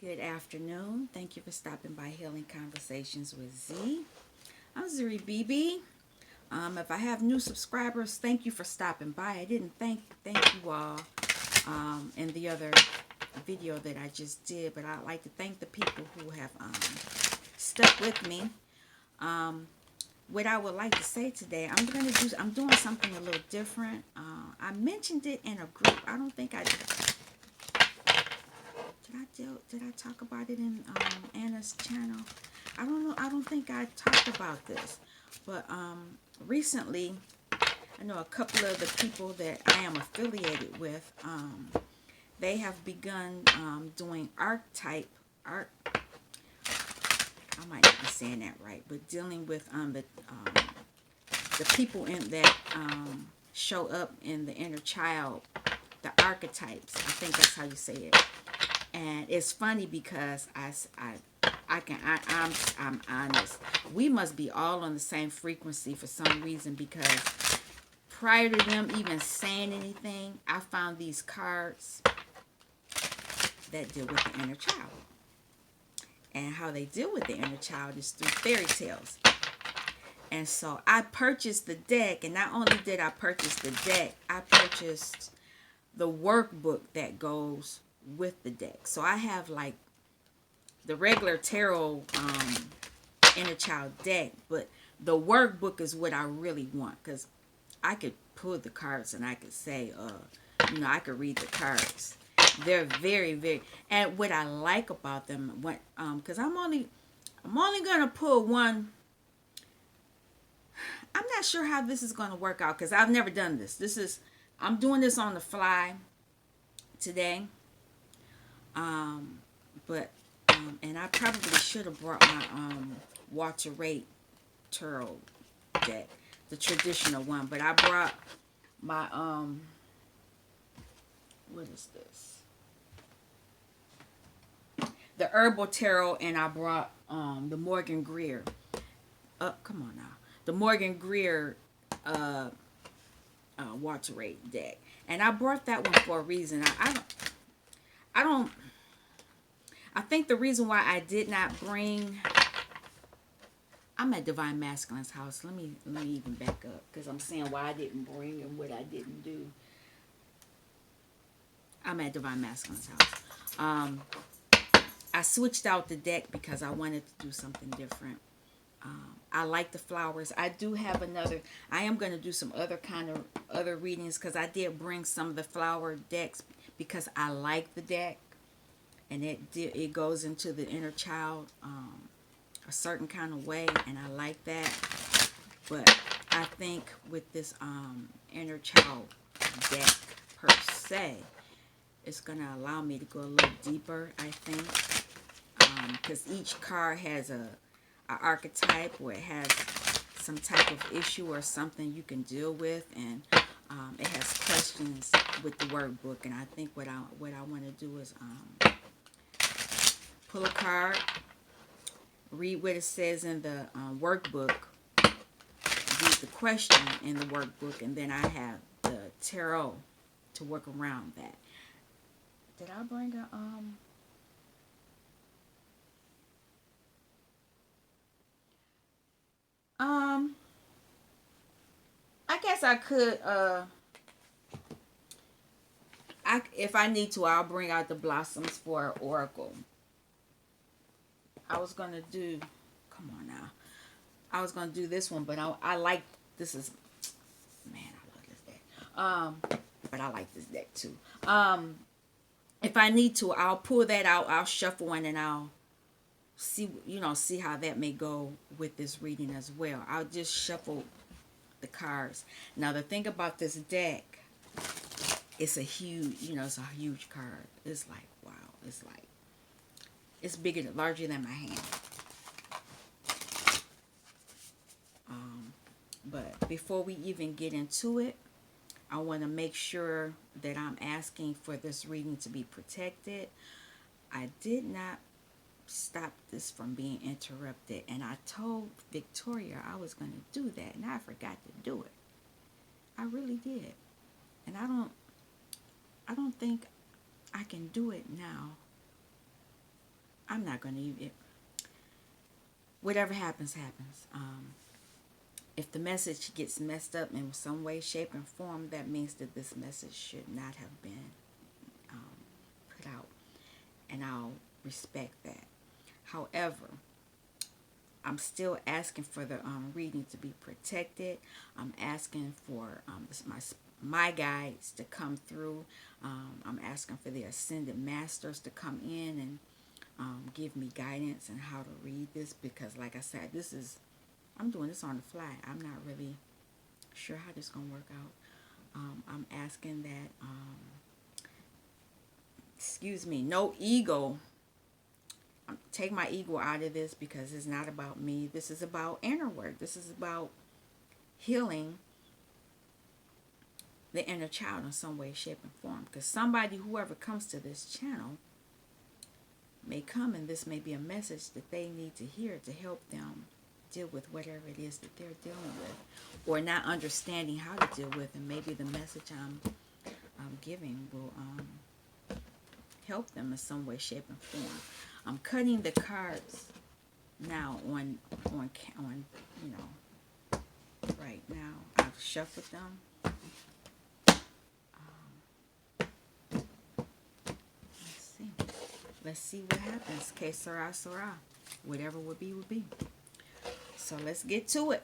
Good afternoon. Thank you for stopping by Healing Conversations with Z. I'm Zuri BB. If I have new subscribers, thank you for stopping by. I didn't thank you all in the other video that I just did, but I'd like to thank the people who have stuck with me. What I would like to say today, I'm doing something a little different. I mentioned it in a group. I don't think I did I talk about it in Anna's channel? I don't know. I don't think I talked about this. But recently, I know a couple of the people that I am affiliated with, they have begun doing archetype art. I might not be saying that right, but dealing with the people in that show up in the inner child, the archetypes. I think that's how you say it. And it's funny because I'm honest. We must be all on the same frequency for some reason, because prior to them even saying anything, I found these cards that deal with the inner child. And how they deal with the inner child is through fairy tales. And so I purchased the deck, and not only did I purchase the deck, I purchased the workbook that goes with the deck. So I have like the regular tarot inner child deck, but the workbook is what I really want, because I could pull the cards and I could say I could read the cards. They're very, very, and what I like about them, because I'm only gonna pull one. I'm not sure how this is going to work out, because I've never done this. I'm doing this on the fly today. And I probably should have brought my Walter Rate Tarot deck, the traditional one. But I brought my what is this? The Herbal Tarot, and I brought the Morgan Greer. Come on now, the Morgan Greer Walter Rate deck, and I brought that one for a reason. I think the reason why I did not bring, I'm at Divine Masculine's house. Let me even back up, because I'm saying why I didn't bring and what I didn't do. I'm at Divine Masculine's house. I switched out the deck because I wanted to do something different. I like the flowers. I do have another. I am going to do some other readings, because I did bring some of the flower decks because I like the deck. And it goes into the inner child a certain kind of way, and I like that. But I think with this inner child deck per se, it's going to allow me to go a little deeper, I think. Because each card has a archetype, or it has some type of issue or something you can deal with, and it has questions with the workbook. And I think what I want to do is pull a card, read what it says in the workbook, read the question in the workbook, and then I have the tarot to work around that. Did I bring a I guess I could if I need to, I'll bring out the blossoms for oracle. I was gonna do, come on now, I was gonna do this one, but I like, this is, man, I love this deck. But I like this deck too. If I need to, I'll pull that out, I'll shuffle one, and I'll see how that may go with this reading as well. I'll just shuffle the cards. Now the thing about this deck, it's a huge card. It's like, wow, it's bigger, larger than my hand. But before we even get into it, I want to make sure that I'm asking for this reading to be protected. I did not stop this from being interrupted, and I told Victoria I was going to do that, and I forgot to do it. I really did. And I don't think I can do it now I'm not going to even, whatever happens, happens. If the message gets messed up in some way, shape, and form, that means that this message should not have been put out. And I'll respect that. However, I'm still asking for the reading to be protected. I'm asking for my guides to come through. I'm asking for the ascended masters to come in and give me guidance on how to read this, because like I said, I'm doing this on the fly. I'm not really sure how this is going to work out. I'm asking that, excuse me, no ego. Take my ego out of this, because it's not about me. This is about inner work. This is about healing the inner child in some way, shape, and form. Because whoever comes to this channel may come, and this may be a message that they need to hear to help them deal with whatever it is that they're dealing with, or not understanding how to deal with. And maybe the message I'm giving will help them in some way, shape, and form. I'm cutting the cards now on you know, right now. I've shuffled them. Let's see what happens. Que sera, sera. Whatever would be, would be. So let's get to it.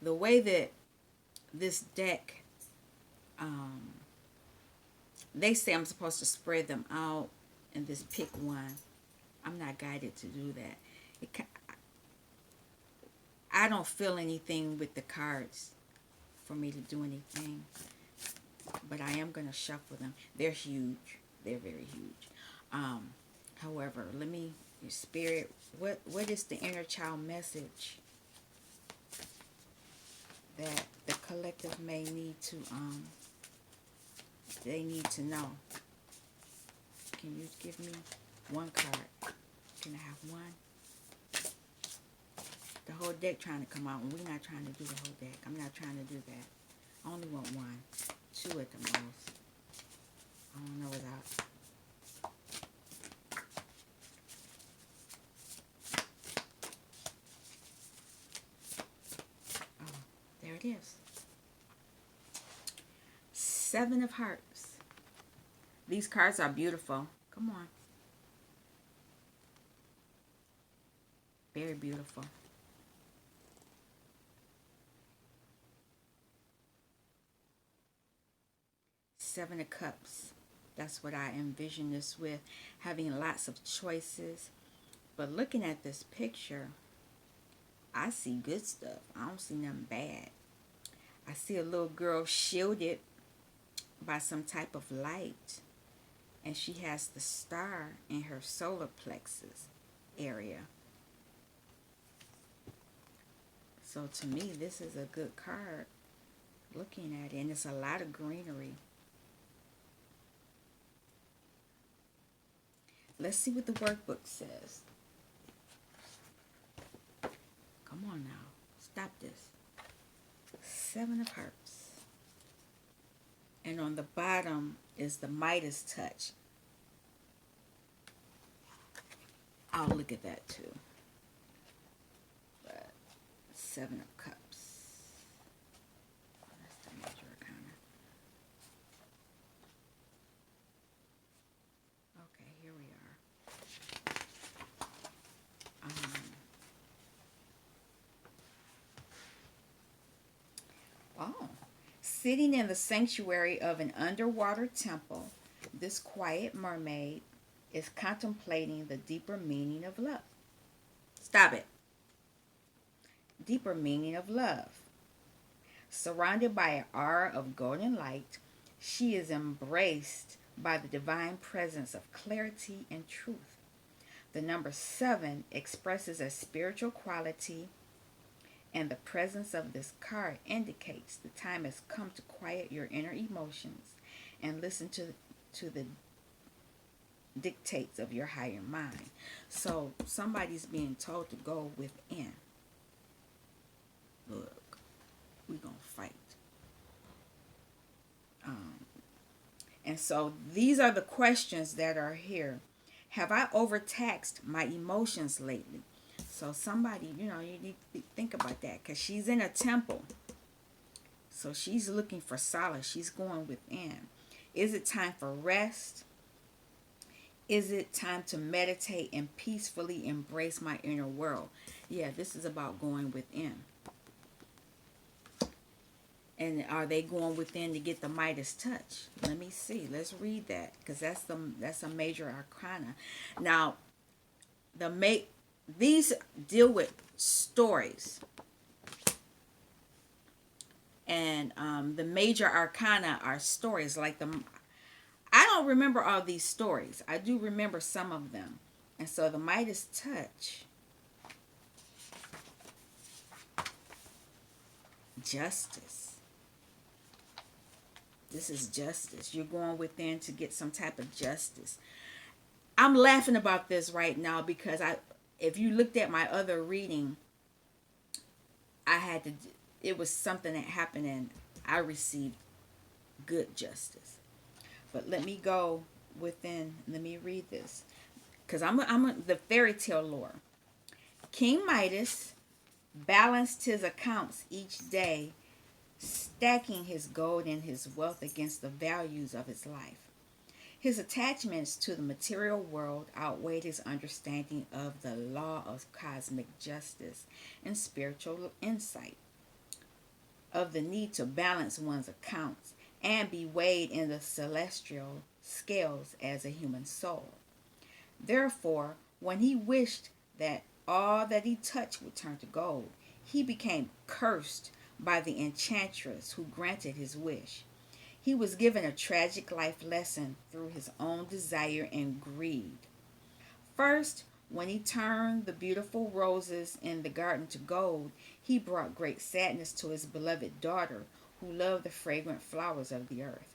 The way that this deck, they say I'm supposed to spread them out and just pick one. I'm not guided to do that. I don't feel anything with the cards for me to do anything. But I am going to shuffle them. They're huge. They're very huge. However, Spirit, what is the inner child message that the collective may need to, they need to know? Can you give me one card? Can I have one? The whole deck trying to come out, and we're not trying to do the whole deck. I'm not trying to do that. I only want one. Two at the most. I don't know without. Oh, there it is. Seven of Hearts. These cards are beautiful. Come on. Very beautiful. Seven of Cups. That's what I envision this with. Having lots of choices. But looking at this picture, I see good stuff. I don't see nothing bad. I see a little girl shielded by some type of light. And she has the star in her solar plexus area. So to me, this is a good card. Looking at it. And it's a lot of greenery. Let's see what the workbook says. Come on now. Stop this. Seven of Hearts. And on the bottom is the Midas touch. I'll look at that too. But Seven of Cups. That's the major arcana. Okay, here we are. Oh. Sitting in the sanctuary of an underwater temple, this quiet mermaid is contemplating the deeper meaning of love. Stop it. Deeper meaning of love. Surrounded by an aura of golden light, she is embraced by the divine presence of clarity and truth. The number 7 expresses a spiritual quality, and the presence of this card indicates the time has come to quiet your inner emotions and listen to the dictates of your higher mind. So somebody's being told to go within. Look, we're going to fight. And so these are the questions that are here. Have I overtaxed my emotions lately? So somebody, you need to think about that, because she's in a temple. So she's looking for solace. She's going within. Is it time for rest? Is it time to meditate and peacefully embrace my inner world? Yeah, this is about going within. And are they going within to get the Midas touch? Let me see. Let's read that, because that's a major arcana. Now, these deal with stories, and the major arcana are stories. Like I don't remember all these stories. I do remember some of them, and so the Midas touch, justice. This is justice. You're going within to get some type of justice. I'm laughing about this right now because if you looked at my other reading, I had to, it was something that happened and I received good justice. But let me go within, let me read this. Because the fairy tale lore. King Midas balanced his accounts each day, stacking his gold and his wealth against the values of his life. His attachments to the material world outweighed his understanding of the law of cosmic justice and spiritual insight, of the need to balance one's accounts and be weighed in the celestial scales as a human soul. Therefore, when he wished that all that he touched would turn to gold, he became cursed by the enchantress who granted his wish. He was given a tragic life lesson through his own desire and greed. First, when he turned the beautiful roses in the garden to gold, he brought great sadness to his beloved daughter, who loved the fragrant flowers of the earth.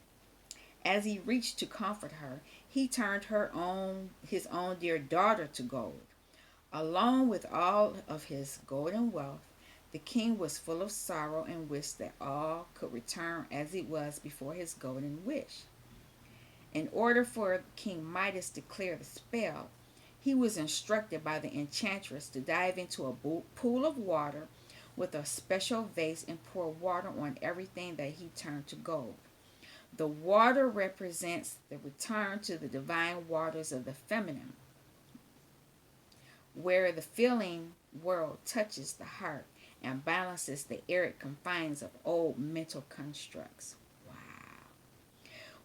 As he reached to comfort her, he turned his own dear daughter to gold. Along with all of his golden wealth, the king was full of sorrow and wished that all could return as it was before his golden wish. In order for King Midas to clear the spell, he was instructed by the enchantress to dive into a pool of water with a special vase and pour water on everything that he turned to gold. The water represents the return to the divine waters of the feminine, where the feeling world touches the heart and balances the arid confines of old mental constructs. Wow.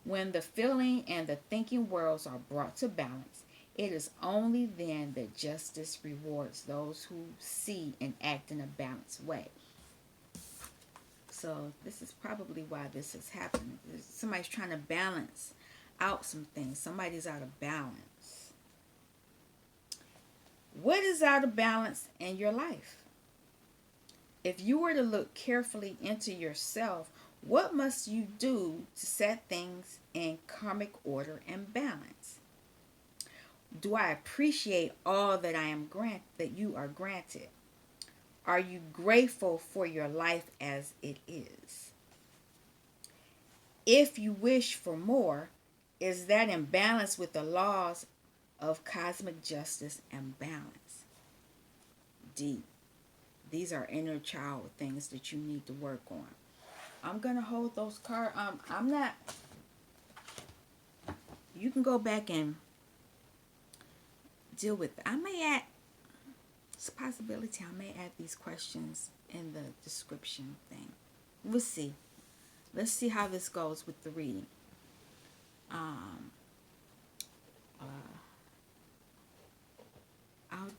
When the feeling and the thinking worlds are brought to balance, it is only then that justice rewards those who see and act in a balanced way. So this is probably why this is happening. Somebody's trying to balance out some things. Somebody's out of balance. What is out of balance in your life? If you were to look carefully into yourself, what must you do to set things in karmic order and balance? Do I appreciate all that that you are granted? Are you grateful for your life as it is? If you wish for more, is that in balance with the laws of cosmic justice and balance? Deep. These are inner child things that you need to work on. I'm going to hold those cards. I'm not. You can go back and deal with. I may add. It's a possibility I may add these questions in the description thing. We'll see. Let's see how this goes with the reading. I'll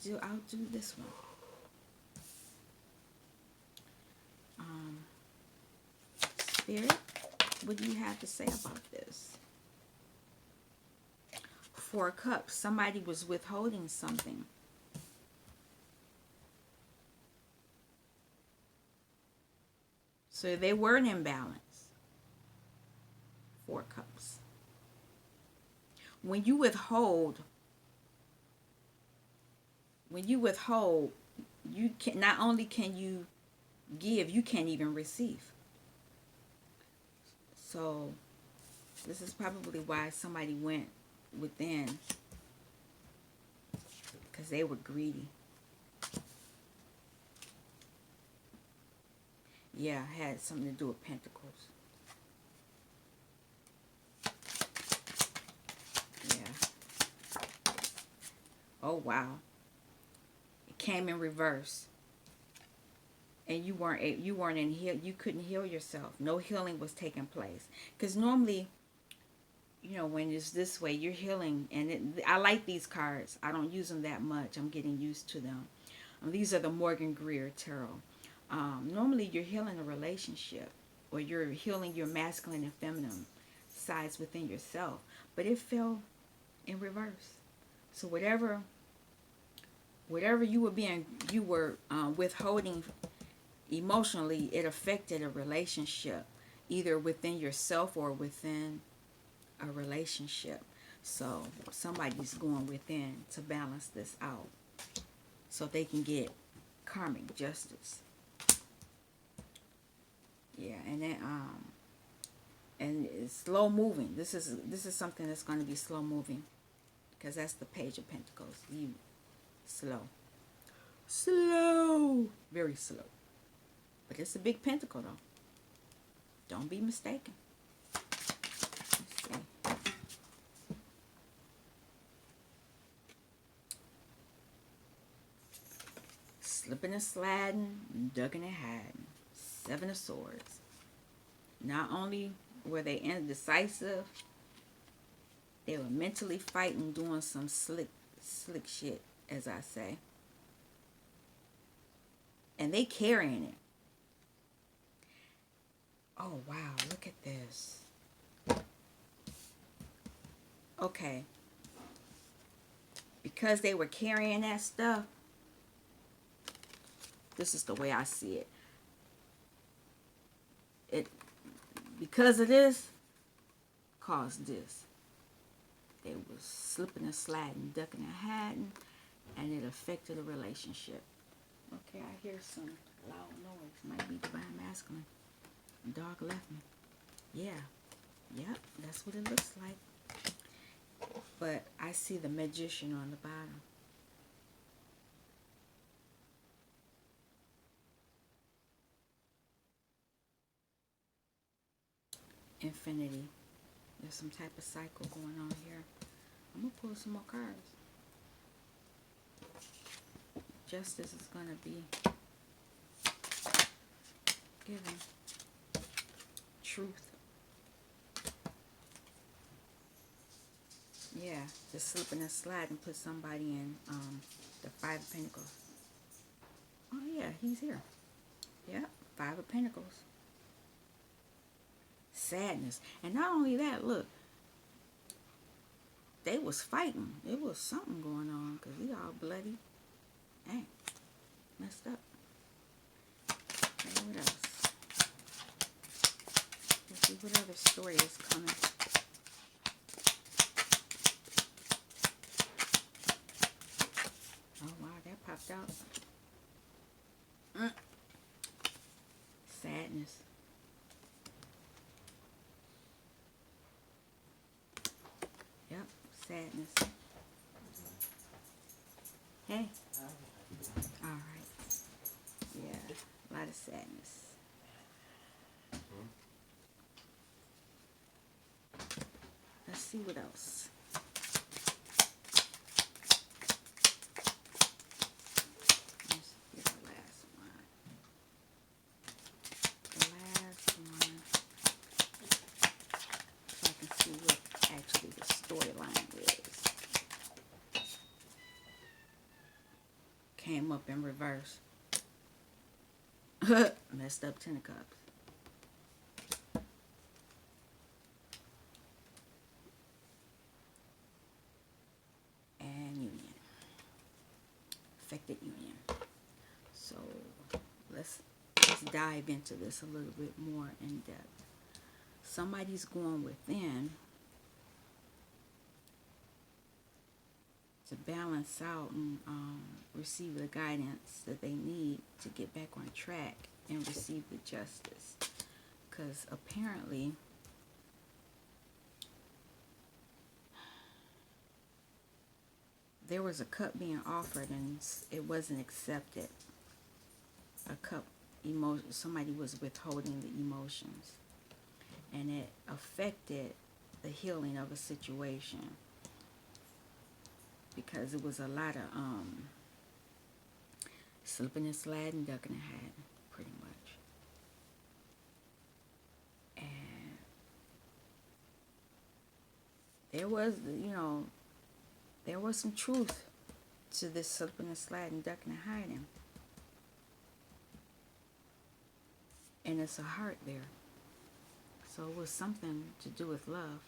do this one. Spirit, what do you have to say about this? 4 Cups. Somebody was withholding something. So they were in imbalance. 4 Cups. When you withhold, you can not only can you give, you can't even receive. So This is probably why somebody went within, because they were greedy. Yeah, had something to do with Pentacles. Yeah. Oh, wow. It came in reverse. And you weren't in heal. You couldn't heal yourself. No healing was taking place. Because normally, you know, when it's this way, you're healing. And I like these cards. I don't use them that much. I'm getting used to them. These are the Morgan Greer Tarot. Normally, you're healing a relationship, or you're healing your masculine and feminine sides within yourself. But it fell in reverse. So whatever you were withholding emotionally, it affected a relationship, either within yourself or within a relationship. So somebody's going within to balance this out so they can get karmic justice. Yeah, and then and it's slow moving. This is something that's going to be slow moving, because that's the Page of Pentacles. You slow, very slow. But it's a big pentacle, though. Don't be mistaken. Let's see. Slipping and sliding, ducking and hiding. Seven of Swords. Not only were they indecisive, they were mentally fighting, doing some slick shit, as I say. And they carrying it. Oh, wow, look at this. Okay. Because they were carrying that stuff, this is the way I see it. Because of this, caused this. They was slipping and sliding, ducking and hiding, and it affected a relationship. Okay, I hear some loud noise. Might be divine masculine. Dog left me. Yeah. Yep, that's what it looks like. But I see the Magician on the bottom. Infinity. There's some type of cycle going on here. I'm going to pull some more cards. Justice is going to be given. Truth. Yeah, just slipping and sliding, put somebody in the Five of Pentacles. Oh yeah, he's here. Yep, Five of Pentacles. Sadness. And not only that, look, they was fighting. It was something going on, because he all bloody. Dang, messed up. Okay, what else? Let's see what other story is coming. Oh wow, that popped out. Sadness. Yep, sadness. Hey. Alright. Yeah, a lot of sadness. Let's see what else. Let's get the last one. The last one. So I can see what actually the storyline is. Came up in reverse. Messed up Ten of Cups. And Union. Affected Union. So let's dive into this a little bit more in depth. Somebody's going within to balance out and receive the guidance that they need to get back on track and receive the justice. Because apparently there was a cup being offered and it wasn't accepted. A cup, somebody was withholding the emotions, and it affected the healing of a situation because it was a lot of slipping and sliding, ducking and hiding, pretty much. And there was, there was some truth to this slipping and sliding, ducking and hiding. And it's a heart there. So it was something to do with love.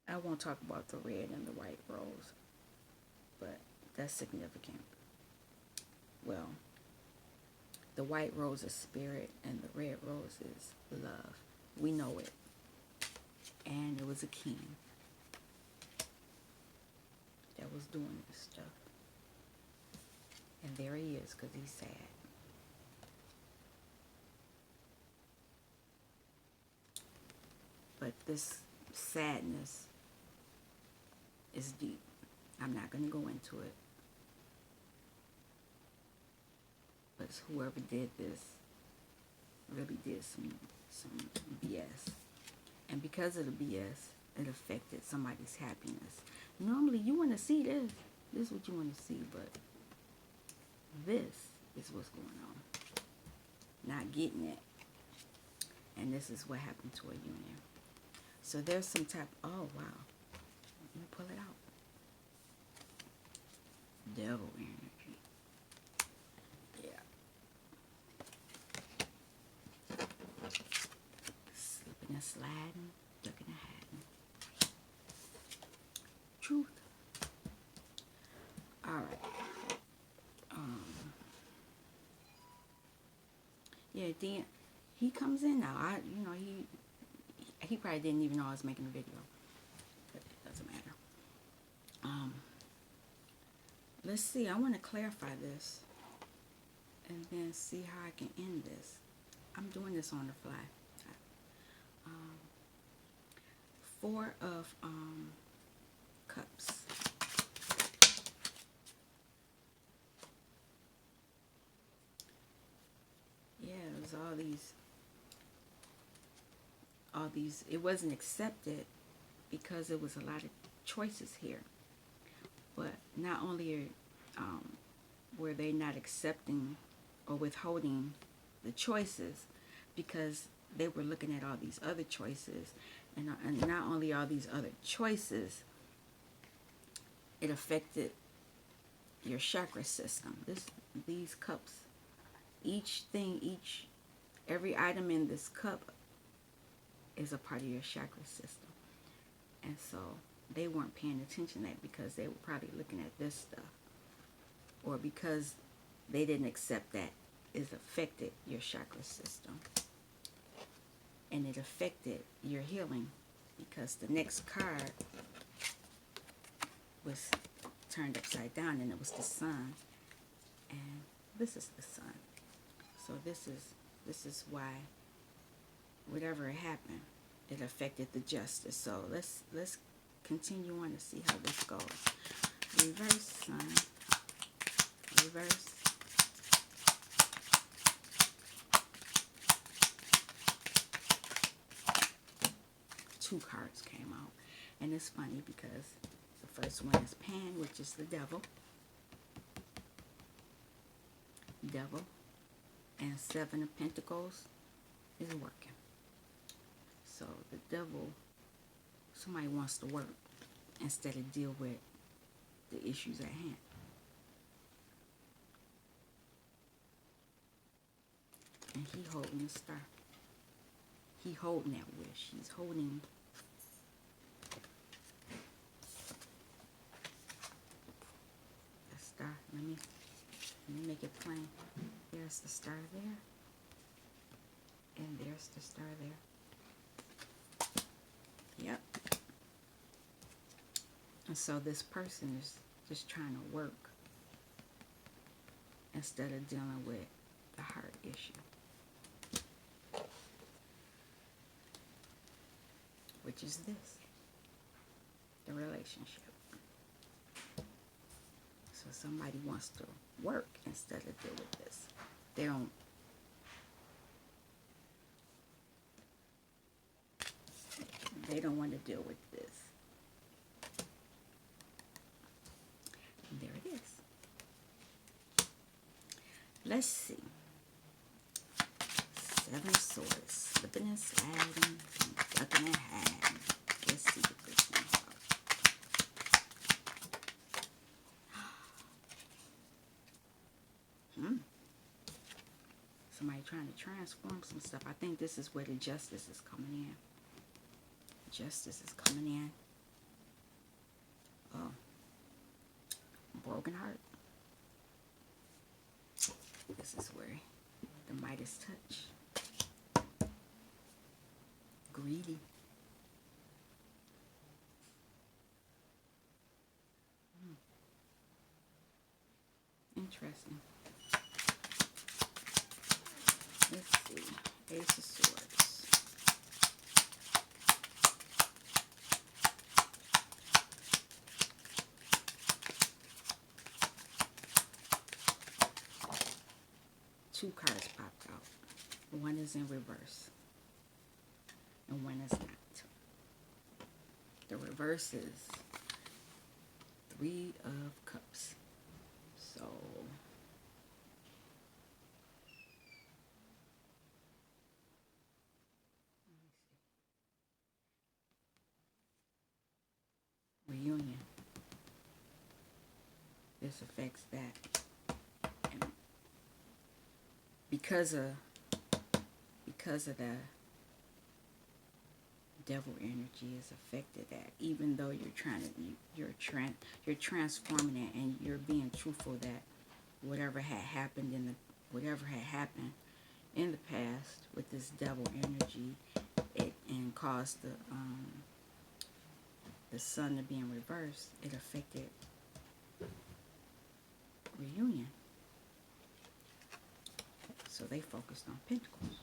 I won't talk about the red and the white rose, but that's significant. Well, the white rose is spirit and the red rose is love. We know it. And it was a king that was doing this stuff. And there he is, because he's sad. But this sadness is deep. I'm not going to go into it. But whoever did this really did some BS. And because of the BS, it affected somebody's happiness. Normally, you want to see this. This is what you want to see, but this is what's going on. Not getting it. And this is what happened to a union. So there's some type, oh wow. Let me pull it out. Devil energy. Yeah. Slipping and sliding, ducking and hiding. Truth. Alright. Yeah, then he comes in now. He probably didn't even know I was making a video. But it doesn't matter. Let's see. I want to clarify this. And then see how I can end this. I'm doing this on the fly. 4 of cups. Yeah, it was all these, it wasn't accepted because there was a lot of choices here. But not only were they not accepting or withholding the choices, because they were looking at all these other choices, and not only all these other choices, it affected your chakra system. These cups, every item in this cup is a part of your chakra system. And so they weren't paying attention to that because they were probably looking at this stuff, or because they didn't accept that it affected your chakra system. And it affected your healing, because the next card was turned upside down, and it was the sun, and this is the sun. So this is why, whatever happened, it affected the justice. So let's continue on to see how this goes. Reverse sun, reverse. Two cards came out, and it's funny because the first one is Pan, which is the devil, and 7 of Pentacles is working. So the devil, somebody wants to work instead of deal with the issues at hand. And he holding the star. He holding that wish. He's holding the star. Let me make it plain. There's the star there. And there's the star there. Yep. And so this person is just trying to work instead of dealing with the heart issue. which is this, the relationship. So somebody wants to work instead of deal with this. They don't want to deal with this. And there it is. Let's see. 7 swords, slipping and sliding, ducking and hiding. Let's see what this one's about. Somebody trying to transform some stuff. I think this is where the justice is coming in. Justice is coming in. Oh. Broken heart. This is where the Midas touch. Greedy. Interesting. Let's see. Ace of Swords. Two cards popped out. One is in reverse. And one is not. The reverse is 3 of Cups. So reunion. This affects that. And because of the devil energy has affected that, even though you're transforming it and you're being truthful that whatever had happened in the past with this devil energy, and caused the sun to be in reverse, it affected reunion. So they focused on Pentacles,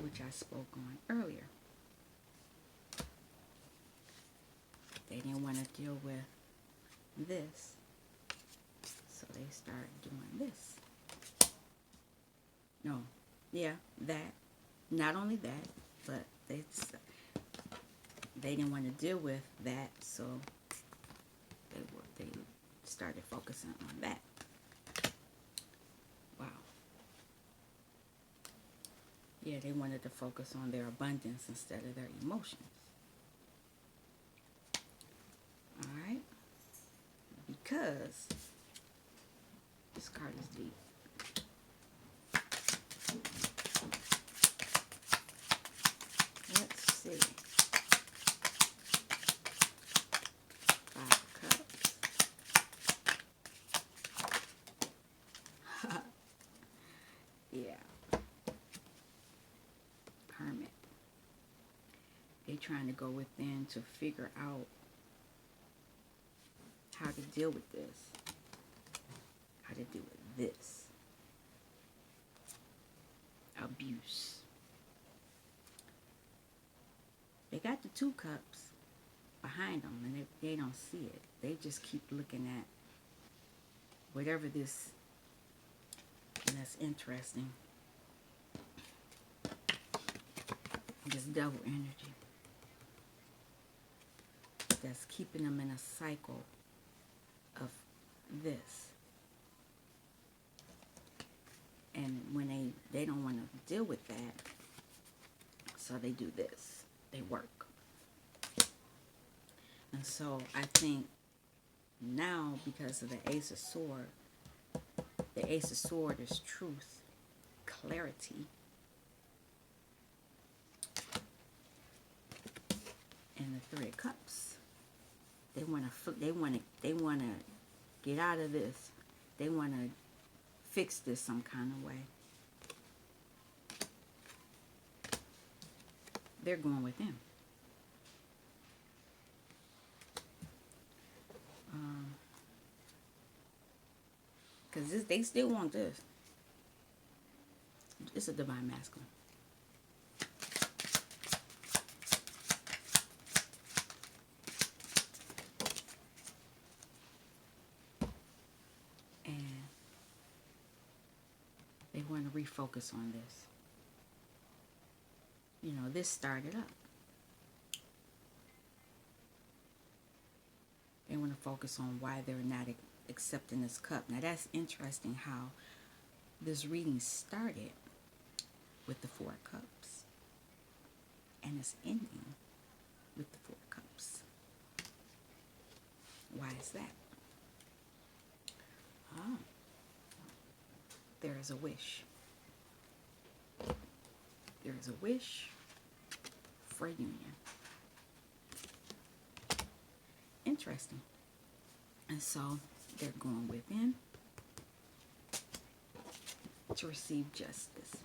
which I spoke on earlier. They didn't want to deal with this, so they started doing this. No, yeah, that. Not only that, but they didn't want to deal with that, so they started focusing on that. Wow. Yeah, they wanted to focus on their abundance instead of their emotions. Alright? Because this card is deep. Let's see. 5 of Cups. Yeah. Hermit. They're trying to go within to figure out how to deal with this. How to deal with this. Abuse. They got the 2 cups behind them and they don't see it. They just keep looking at whatever this, and that's interesting. This devil energy that's keeping them in a cycle of this. And when they don't want to deal with that, so they do this. They work. And so I think now, because of the Ace of Swords, the Ace of Swords is truth, clarity, and the 3 of Cups. They want to get out of this. They want to fix this some kind of way. They're going with him. Because they still want this. It's a divine masculine. want to refocus on this. You know, this started up. They want to focus on why they're not accepting this cup. Now that's interesting how this reading started with the Four of Cups and it's ending with the Four of Cups. Why is that? Ah, there is a wish. There is a wish for union. Interesting. And so they're going within to receive justice.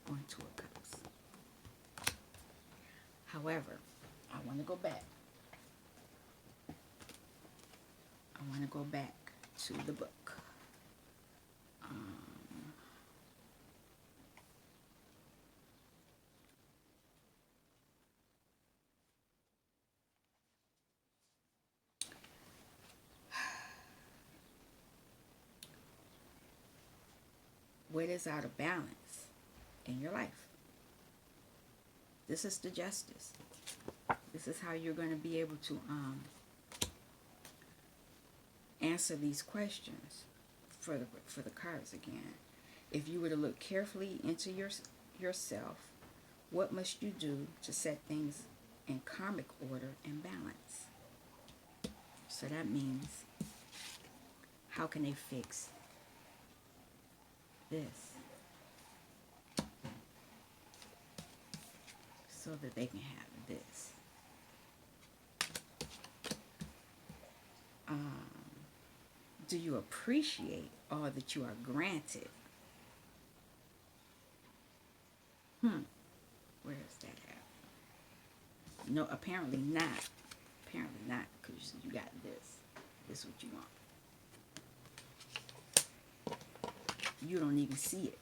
On Two of Cups. However, I want to go back. I want to go back to the book. What is out of balance in your life? This is the justice. This is how you're going to be able to answer these questions for the cards again. If you were to look carefully into yourself, what must you do to set things in karmic order and balance? So that means, how can they fix this so that they can have this? Do you appreciate all that you are granted? Where is that at? No, apparently not. Apparently not, because you got this. This is what you want. You don't even see it.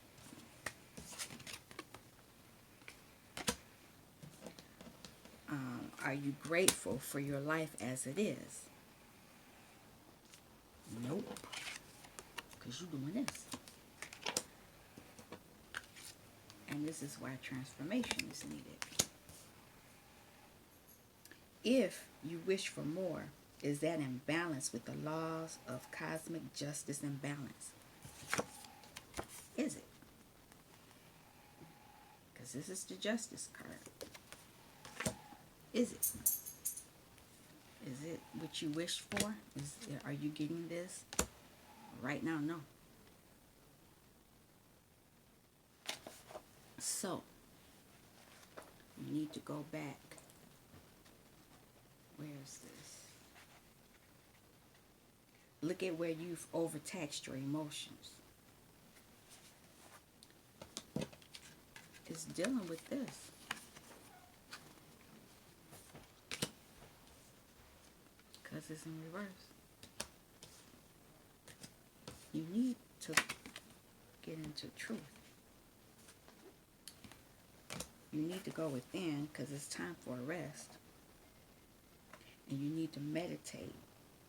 Are you grateful for your life as it is? Nope. Because you're doing this. And this is why transformation is needed. If you wish for more, is that in balance with the laws of cosmic justice and balance? Is it? Because this is the justice card. Is it? Is it what you wish for? Are you getting this? Right now, no. So, you need to go back. Where is this? Look at where you've overtaxed your emotions. It's dealing with this. Because it's in reverse. You need to get into truth. You need to go within because it's time for a rest. And you need to meditate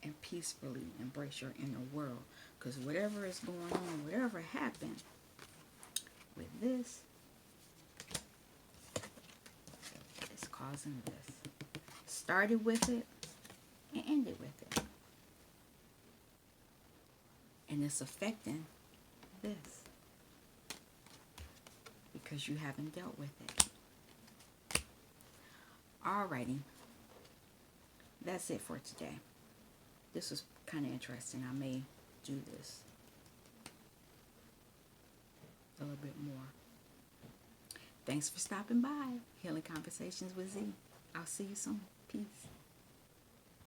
and peacefully embrace your inner world. Because whatever is going on, whatever happened with this, it's causing this. Started with it and ended with it. And it's affecting this. Because you haven't dealt with it. Alrighty. That's it for today. This was kind of interesting. I may do this a little bit more. Thanks for stopping by. Healing Conversations with Z. I'll see you soon. Peace.